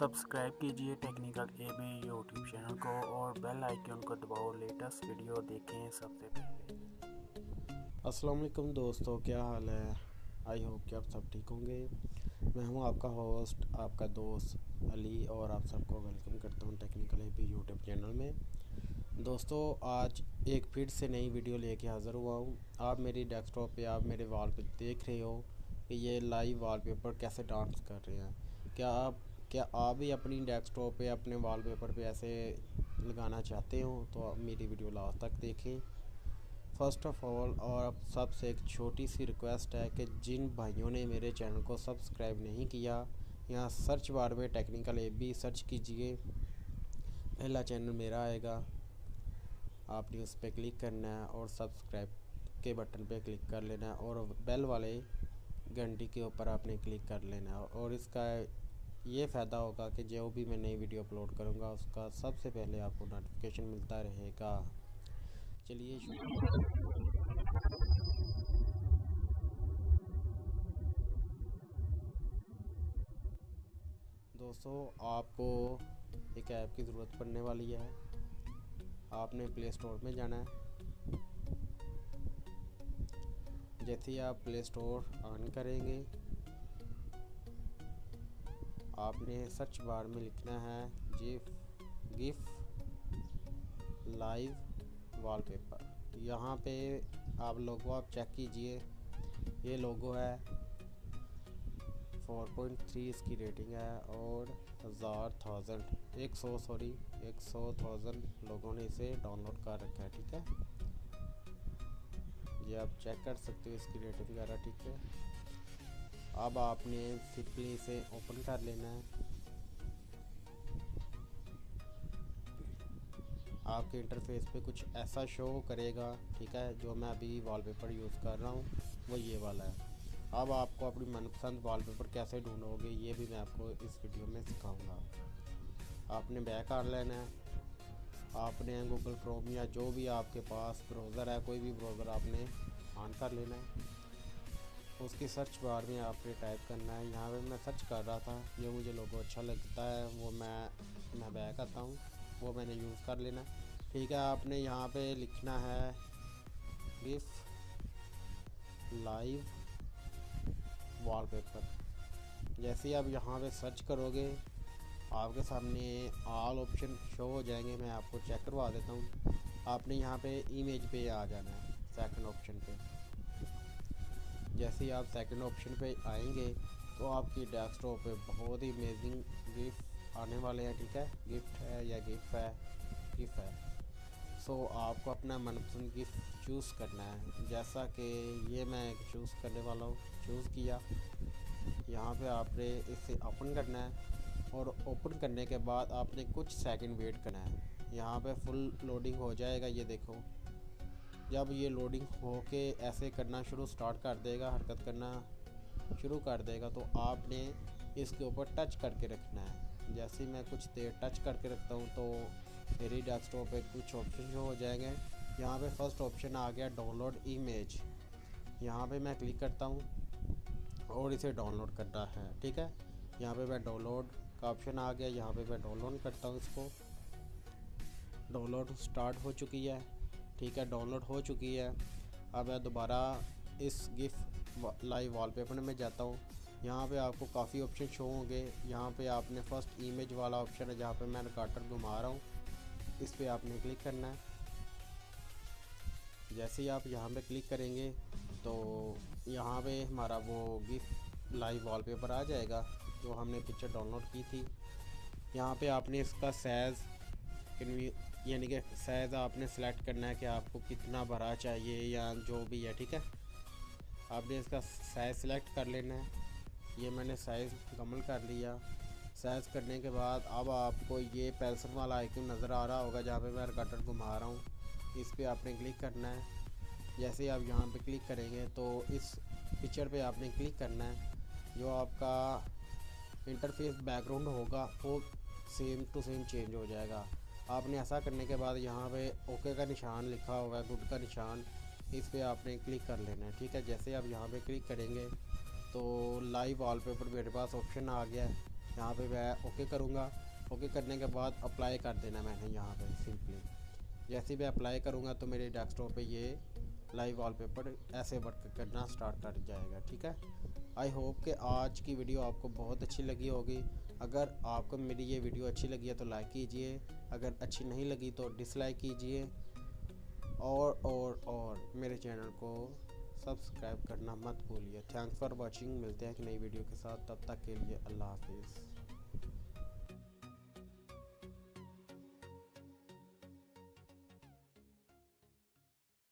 Subscribe कीजिए technical AB YouTube channel को और बेल आइकन को दबाओ लेटेस्ट वीडियो देखें सबसे पहले। अस्सलाम वालेकुम दोस्तों, क्या हाल है। आई होप कि आप सब ठीक होंगे। मैं हूं आपका होस्ट, आपका दोस्त अली, और आप सबको वेलकम करता हूं टेक्निकल एबी यूट्यूब चैनल में। दोस्तों, आज एक फिर से नई वीडियो लेके हाज़िर हुआ हूं। आप मेरी डेस्कटॉप पे, आप मेरे वॉल पे देख रहे हो कि ये लाइव वॉलपेपर कैसे डांस कर रहे हैं। क्या आप भी अपनी डेस्कटॉप पे, अपने वॉलपेपर पे ऐसे लगाना चाहते हो तो आप मेरी वीडियो लास्ट तक देखें। फ़र्स्ट ऑफ़ ऑल, और अब सबसे एक छोटी सी रिक्वेस्ट है कि जिन भाइयों ने मेरे चैनल को सब्सक्राइब नहीं किया, यहाँ सर्च बार में टेक्निकल एबी सर्च कीजिए, पहला चैनल मेरा आएगा। आपने उस पर क्लिक करना है और सब्सक्राइब के बटन पे क्लिक कर लेना है और बेल वाले घंटी के ऊपर आपने क्लिक कर लेना है। और इसका ये फ़ायदा होगा कि जो भी मैं नई वीडियो अपलोड करूँगा उसका सबसे पहले आपको नोटिफिकेशन मिलता रहेगा। चलिए दोस्तों, आपको एक ऐप की ज़रूरत पड़ने वाली है। आपने प्ले स्टोर में जाना है। जैसे ही आप प्ले स्टोर ऑन करेंगे, आपने सर्च बार में लिखना है गिफ लाइव वॉलपेपर। यहाँ पे आप लोगो आप चेक कीजिए, ये लोगो है, 4.3 इसकी रेटिंग है और 100,000 लोगों ने इसे डाउनलोड कर रखा है। ठीक है, ये आप चेक कर सकते हो इसकी रेटिंग वगैरह। ठीक है, अब आपने सिंपली इसे ओपन कर लेना है। आपके इंटरफेस पे कुछ ऐसा शो करेगा। ठीक है, जो मैं अभी वॉलपेपर यूज़ कर रहा हूँ वो ये वाला है। अब आपको अपनी मनपसंद वॉलपेपर कैसे ढूंढोगे ये भी मैं आपको इस वीडियो में सिखाऊंगा। आपने बैक आ लेना है। आपने गूगल क्रोम या जो भी आपके पास ब्राउज़र है, कोई भी ब्राउज़र आपने ऑन कर लेना है। उसकी सर्च बार में आपने टाइप करना है। यहाँ पे मैं सर्च कर रहा था, जो मुझे लोगो अच्छा लगता है वो मैं बैक आता हूँ, वो मैंने यूज़ कर लेना। ठीक है, आपने यहाँ पे लिखना है गिफ लाइव वॉलपेपर। जैसे ही आप यहाँ पे सर्च करोगे, आपके सामने ऑल ऑप्शन शो हो जाएंगे। मैं आपको चेक करवा देता हूँ। आपने यहाँ पे इमेज पे आ जाना है, सेकंड ऑप्शन पे। जैसे ही आप सेकंड ऑप्शन पे आएंगे तो आपकी डेस्कटॉप पे बहुत ही अमेजिंग गिफ्ट आने वाले हैं। ठीक है, गिफ्ट है या गिफ्ट है। सो आपको अपना मनपसंद गिफ्ट चूज़ करना है। जैसा कि ये मैं चूज़ करने वाला हूँ, चूज़ किया। यहाँ पे आपने इसे ओपन करना है और ओपन करने के बाद आपने कुछ सेकंड वेट करना है। यहाँ पे फुल लोडिंग हो जाएगा। ये देखो, जब ये लोडिंग हो के ऐसे करना स्टार्ट कर देगा, हरकत करना शुरू कर देगा, तो आपने इसके ऊपर टच करके रखना है। जैसे मैं कुछ देर टच करके रखता हूँ तो मेरी डेस्कटॉप पे कुछ ऑप्शन हो जाएंगे। यहाँ पे फर्स्ट ऑप्शन आ गया डाउनलोड इमेज। यहाँ पे मैं क्लिक करता हूँ और इसे डाउनलोड करना है। ठीक है, यहाँ पे मैं डाउनलोड का ऑप्शन आ गया। यहाँ पे मैं डाउनलोड करता हूँ इसको। डाउनलोड स्टार्ट हो चुकी है। ठीक है, डाउनलोड हो चुकी है। अब मैं दोबारा इस गिफ लाइव वॉलपेपर में जाता हूँ। यहाँ पे आपको काफ़ी ऑप्शन शो होंगे। यहाँ पे आपने फर्स्ट इमेज वाला ऑप्शन है, जहाँ पे मैं रिकॉर्डर घुमा रहा हूँ, इस पर आपने क्लिक करना है। जैसे ही आप यहाँ पे क्लिक करेंगे तो यहाँ पे हमारा वो गिफ लाइव वॉलपेपर आ जाएगा जो हमने पिक्चर डाउनलोड की थी। यहाँ पे आपने इसका साइज़ यानी कि साइज़ आपने सेलेक्ट करना है कि आपको कितना बड़ा चाहिए या जो भी है। ठीक है, आपने इसका साइज़ सेलेक्ट कर लेना है। ये मैंने साइज़ मुकम्मल कर लिया। साइज़ करने के बाद अब आपको ये पेंसिल वाला आइकन नज़र आ रहा होगा, जहाँ पे मैं रिकॉर्डर घुमा रहा हूँ, इस पर आपने क्लिक करना है। जैसे ही आप यहाँ पे क्लिक करेंगे तो इस पिक्चर पे आपने क्लिक करना है। जो आपका इंटरफेस बैकग्राउंड होगा वो सेम टू सेम चेंज हो जाएगा। आपने ऐसा करने के बाद यहाँ पे ओके का निशान लिखा हुआ है, गुड का निशान, इस पे आपने क्लिक कर लेना है। ठीक है, जैसे आप यहाँ पे क्लिक करेंगे तो लाइव वॉलपेपर मेरे पास ऑप्शन आ गया है। यहाँ पे मैं ओके करूँगा। ओके करने के बाद अप्लाई कर देना मैंने यहाँ पे सिंपली। जैसे भी अप्लाई करूँगा तो मेरे डेस्कटॉप पे ये लाइव वॉलपेपर ऐसे वर्क करना स्टार्ट कर जाएगा। ठीक है, आई होप कि आज की वीडियो आपको बहुत अच्छी लगी होगी। अगर आपको मेरी ये वीडियो अच्छी लगी है तो लाइक कीजिए, अगर अच्छी नहीं लगी तो डिसलाइक कीजिए, और मेरे चैनल को सब्सक्राइब करना मत भूलिए। Thanks for watching. मिलते हैं एक नई वीडियो के साथ, तब तक के लिए अल्लाह हाफिज़।